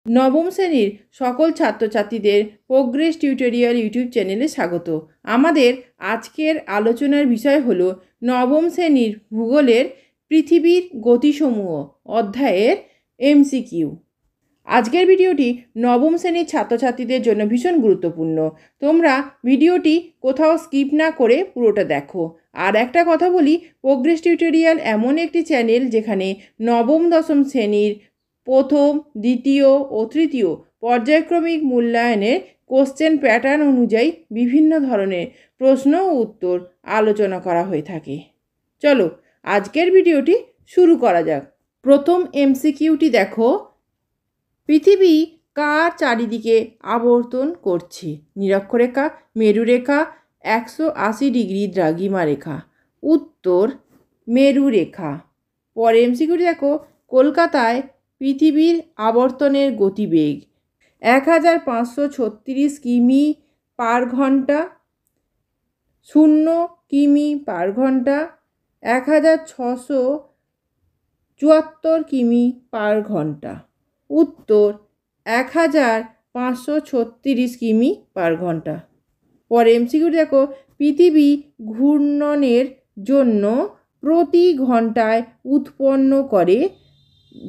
নবম শ্রেণীর সকল ছাত্রছাত্রীদের প্রোগ্রেস টিউটোরিয়াল ইউটিউব চ্যানেলে স্বাগত। আমাদের আজকের আলোচনার বিষয় হলো নবম শ্রেণীর ভূগোলের পৃথিবীর গতিসমূহ অধ্যায়ের এমসিকিউ। আজকের ভিডিওটি নবম শ্রেণীর ছাত্রছাত্রীদের জন্য ভীষণ গুরুত্বপূর্ণ। তোমরা ভিডিওটি কোথাও স্কিপ না করে পুরোটা দেখো। আর একটা কথা বলি, প্রোগ্রেস টিউটোরিয়াল এমন একটি চ্যানেল যেখানে নবম দশম শ্রেণীর প্রথম, দ্বিতীয় ও তৃতীয় পর্যায়ক্রমিক মূল্যায়নের কোশ্চেন প্যাটার্ন অনুযায়ী বিভিন্ন ধরনের প্রশ্ন ও উত্তর আলোচনা করা হয়ে থাকে। চলো আজকের ভিডিওটি শুরু করা যাক। প্রথম এমসিকিউটি দেখো, পৃথিবী কার চারিদিকে আবর্তন করছে? নিরক্ষরেখা, মেরুরেখা, 180 ডিগ্রি দ্রাঘিমা রেখা। উত্তর মেরুরেখা। পরে এমসিকিউটি দেখো, কলকাতায় পৃথিবীর আবর্তনের গতিবেগ 1536 কিমি পার ঘন্টা, 0 কিমি পার ঘন্টা, 1674 কিমি পার ঘন্টা। উত্তর 1536 কিমি পার ঘন্টা। পরে এমসিকিউ দেখো, পৃথিবী ঘূর্ণনের জন্য প্রতি ঘন্টায় উৎপন্ন করে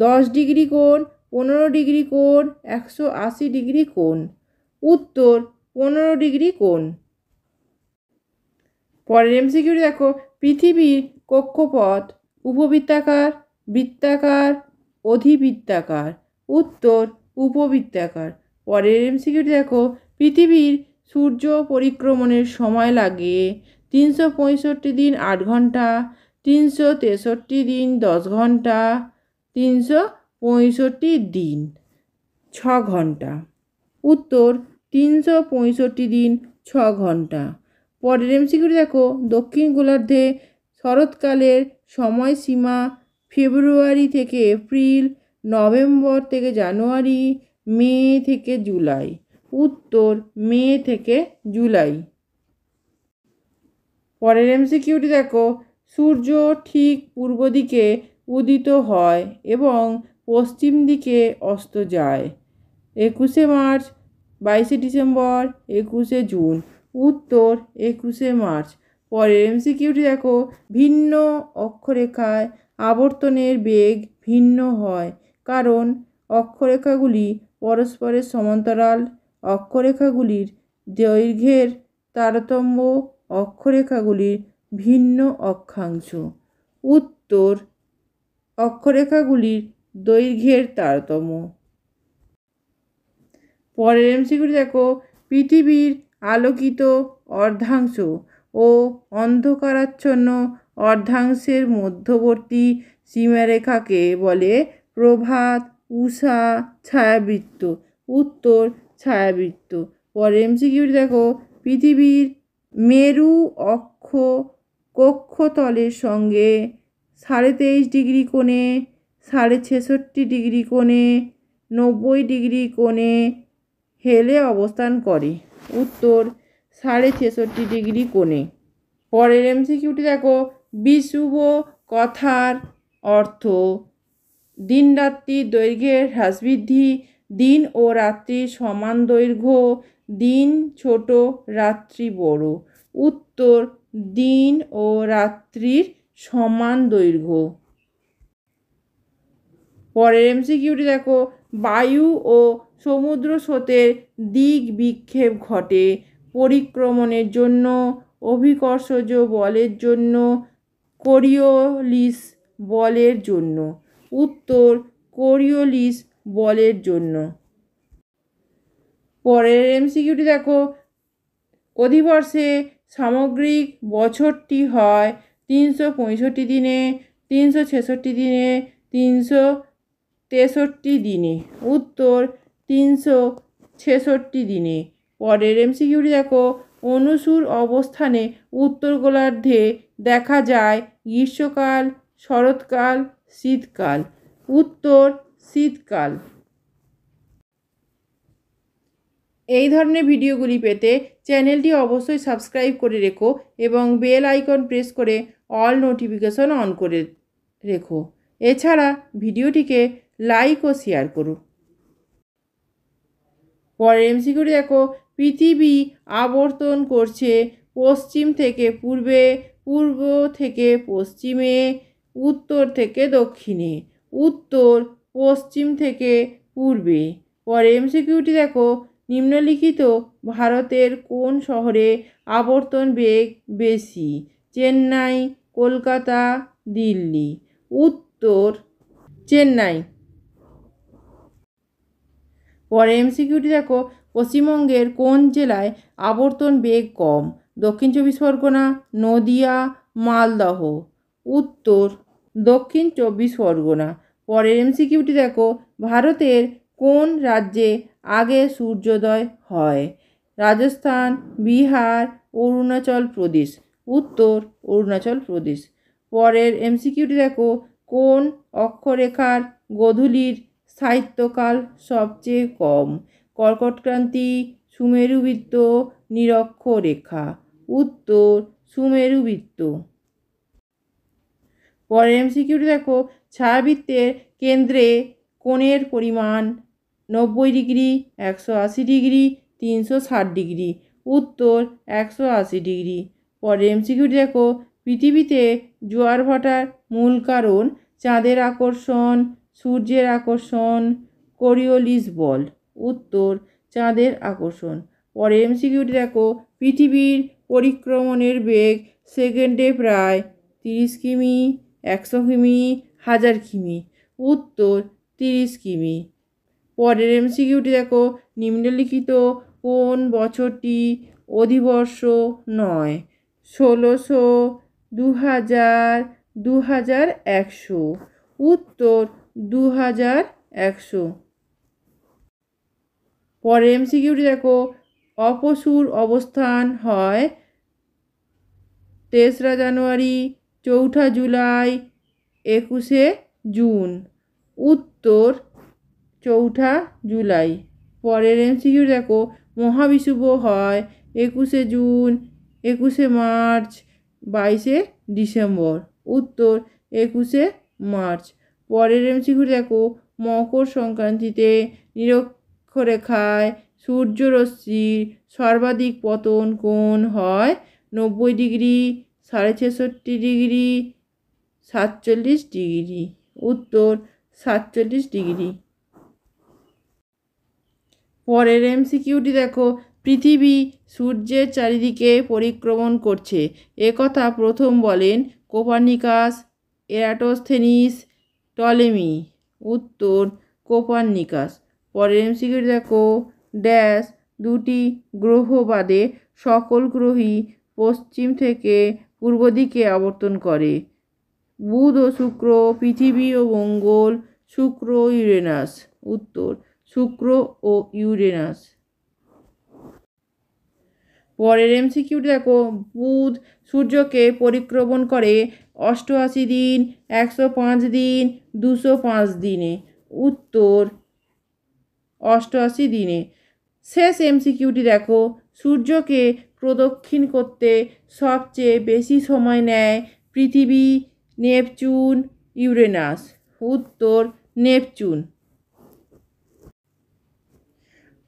10 ডিগ্রি কোণ, 15 ডিগ্রি কোণ, 180 ডিগ্রি কোণ। উত্তর 15 ডিগ্রি কোণ। পরের এমসিকিউ দেখো, পৃথিবীর কক্ষপথ উপবৃত্তাকার, বৃত্তাকার, অধিবৃত্তাকার। উত্তর উপবৃত্তাকার। পরের এমসিকিউ দেখো, পৃথিবীর সূর্য পরিক্রমণের সময় লাগে 365 দিন 8 ঘন্টা, 363 দিন 10 ঘন্টা, 365 দিন 6 ঘন্টা। উত্তর 365 দিন 6 ঘন্টা। পরের এমসিকিউ দেখো, দক্ষিণ গোলার্ধে শরৎকালের সময়সীমা ফেব্রুয়ারি থেকে এপ্রিল, নভেম্বর থেকে জানুয়ারি, মে থেকে জুলাই। উত্তর মে থেকে জুলাই। পরের এমসিকিউটি দেখো, সূর্য ঠিক পূর্ব দিকে উদিত হয় এবং পশ্চিম দিকে অস্ত যায়। 21শে মার্চ, 22শে ডিসেম্বর, 21শে জুন। উত্তর 21শে মার্চ। পরের এমসিকিউটি দেখো, ভিন্ন অক্ষরেখায় আবর্তনের বেগ ভিন্ন হয় কারণ অক্ষরেখাগুলি পরস্পরের সমান্তরাল, অক্ষরেখাগুলির দৈর্ঘ্যের তারতম্য, অক্ষরেখাগুলির ভিন্ন অক্ষাংশ। উত্তর অক্ষরেখাগুলির দৈর্ঘ্যের তারতম্য। পরের এমসিকিউটি দেখো, পৃথিবীর আলোকিত অর্ধাংশ ও অন্ধকারাচ্ছন্ন অর্ধাংশের মধ্যবর্তী সীমারেখাকে বলে প্রভাত, উষা, ছায়াবৃত্ত। উত্তর ছায়াবৃত্ত। পরের এমসিকিউটি দেখো, পৃথিবীর মেরু অক্ষ কক্ষতলের সঙ্গে 23.5 ডিগ্রি কোণে, 66.5 ডিগ্রি কোণে, 90 ডিগ্রি কোণে হেলে অবস্থান করে। উত্তর 66.5 ডিগ্রি কোণে। পরের এমসিকিউটি দেখো, বিষুব কথার অর্থ দিন রাত্রির দৈর্ঘ্যের হ্রাস বৃদ্ধি, দিন ও রাত্রির সমান দৈর্ঘ্য, দিন ছোট রাত্রি বড়। উত্তর দিন ও রাত্রির সমান দৈর্ঘ্য। পরের এমসিকিউটি দেখো, বায়ু ও সমুদ্র স্রোতের দিক বিক্ষেপ ঘটে পরিক্রমণের জন্য, অভিকর্ষজ বলের জন্য, কোরিওলিস বলের জন্য। উত্তর কোরিওলিস বলের জন্য। পরের এমসিকিউটি দেখো, অধিবর্ষে সামগ্রিক বছরটি হয় 365 দিনে, 366 দিনে, 363 দিনে। উত্তর 366 দিনে। পরের এমসিকিউটি দেখো, অনুসুর অবস্থানে উত্তর গোলার্ধে দেখা যায় গ্রীষ্মকাল, শরৎকাল, শীতকাল। উত্তর শীতকাল। এই ধরনের ভিডিওগুলি পেতে চ্যানেলটি অবশ্যই সাবস্ক্রাইব করে রেখো এবং বেল আইকন প্রেস করে অল নোটিফিকেশন অন করে রেখো। এছাড়া ভিডিওটিকে লাইক ও শেয়ার করো। পরের এমসিকিউটি দেখো, পৃথিবী আবর্তন করছে পশ্চিম থেকে পূর্বে, পূর্ব থেকে পশ্চিমে, উত্তর থেকে দক্ষিণে। উত্তর পশ্চিম থেকে পূর্বে। পরের এমসিকিউটি দেখো, নিম্নলিখিত ভারতের কোন শহরে আবর্তন বেগ বেশি? চেন্নাই, কলকাতা, দিল্লি। উত্তর চেন্নাই। পরে এমসিকিউটি দেখো, পশ্চিমবঙ্গের কোন জেলায় আবর্তন বেগ কম? দক্ষিণ চব্বিশ পরগনা, নদিয়া, মালদহ। উত্তর দক্ষিণ চব্বিশ পরগনা। পরের এমসিকিউটি দেখো, ভারতের কোন রাজ্যে আগে সূর্যোদয় হয়? রাজস্থান, বিহার, অরুণাচল প্রদেশ। উত্তর অরুণাচল প্রদেশ। পরের এমসিকিউটি দেখো, কোন অক্ষরেখার গোধূলির স্থায়িত্বকাল সবচেয়ে কম? কর্কটক্রান্তি, সুমেরুবৃত্ত, নিরক্ষরেখা। উত্তর সুমেরুবৃত্ত। পরের এমসিকিউটি দেখো, ছায়াবৃত্তের কেন্দ্রে কোণের পরিমাণ 90 ডিগ্রি, 180 ডিগ্রি, 360 ডিগ্রি। উত্তর 180 ডিগ্রি। পরের এমসিকিউটি দেখো, পৃথিবীতে জোয়ার ভাটার মূল কারণ? চাঁদের আকর্ষণ, সূর্যের আকর্ষণ, কোরিওলিস বল। উত্তর চাঁদের আকর্ষণ। পরের এমসিকিউটি দেখো, পৃথিবীর পরিক্রমণের বেগ সেকেন্ডে প্রায় 30 কিমি, 100 কিমি, 1000 কিমি। উত্তর 30 কিমি। পরের এমসিকিউটি দেখো, নিম্নলিখিত কোন বছরটি অধিবর্ষ নয়? 1600, 2000, 2100। উত্তর 2100। পরের এমসিকিউটি দেখো, অপসূর অবস্থান হয় 3রা জানুয়ারি, 4ঠা জুলাই, 21শে জুন। উত্তর 4ঠা জুলাই। পরের এমসিকিউ দেখো, মহাবিষুব হয় 21শে জুন, 21শে মার্চ, 22শে ডিসেম্বর। উত্তর 21শে মার্চ। পরের এমসিকিউ দেখো, মকর সংক্রান্তিতে নিরক্ষরেখায় সূর্যরশ্মির সর্বাধিক পতন কোণ হয়? 90 ডিগ্রি, 6.5 ডিগ্রি, 47 ডিগ্রি। উত্তর 47 ডিগ্রি। পরের এমসিকিউটি দেখো, পৃথিবী সূর্যের চারিদিকে পরিক্রমণ করছে একথা প্রথম বলেন কোপার্নিকাস, এরাটোস্থেনিস, টলেমি। উত্তর কোপার্নিকাস। পরের এমসিকিউটি দেখো, ড্যাশ দুটি গ্রহ বাদে সকল গ্রহই পশ্চিম থেকে পূর্ব দিকে আবর্তন করে? বুধ ও শুক্র, পৃথিবী ও মঙ্গল, শুক্র ও ইউরেনাস। উত্তর শুক্র ও ইউরেনাস। পরের এমসিকিউটি দেখো, বুধ সূর্যকে পরিক্রমণ করে 88 দিন, 105 দিন, 205 দিনে। উত্তর 88 দিনে। শেষ এমসিকিউটি দেখো, সূর্যকে প্রদক্ষিণ করতে সবচেয়ে বেশি সময় নেয় পৃথিবী, নেপচুন, ইউরেনাস। উত্তর নেপচুন।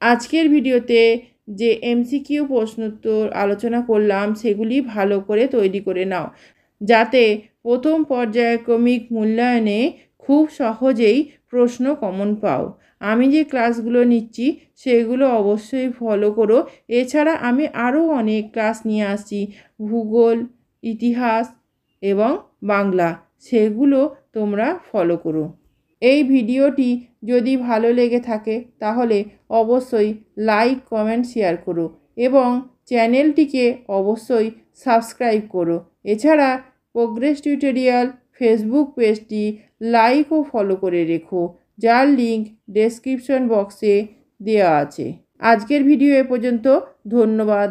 আজকের ভিডিওতে যে এমসিকিউ প্রশ্নোত্তর আলোচনা করলাম সেগুলি ভালো করে তৈরি করে নাও, যাতে প্রথম পর্যায়ক্রমিক মূল্যায়নে খুব সহজেই প্রশ্ন কমন পাও। আমি যে ক্লাসগুলো নিচ্ছি সেগুলো অবশ্যই ফলো করো। এছাড়া আমি আরও অনেক ক্লাস নিয়ে আসছি, ভূগোল, ইতিহাস এবং বাংলা, সেগুলো তোমরা ফলো করো। এই ভিডিওটি যদি ভালো লেগে থাকে তাহলে অবশ্যই লাইক, কমেন্ট, শেয়ার করো এবং চ্যানেলটিকে অবশ্যই সাবস্ক্রাইব করো। এছাড়া প্রোগ্রেস টিউটোরিয়াল ফেসবুক পেজটি লাইক ও ফলো করে রেখো, যার লিঙ্ক ডেসক্রিপশন বক্সে দেওয়া আছে। আজকের ভিডিও এ পর্যন্ত। ধন্যবাদ।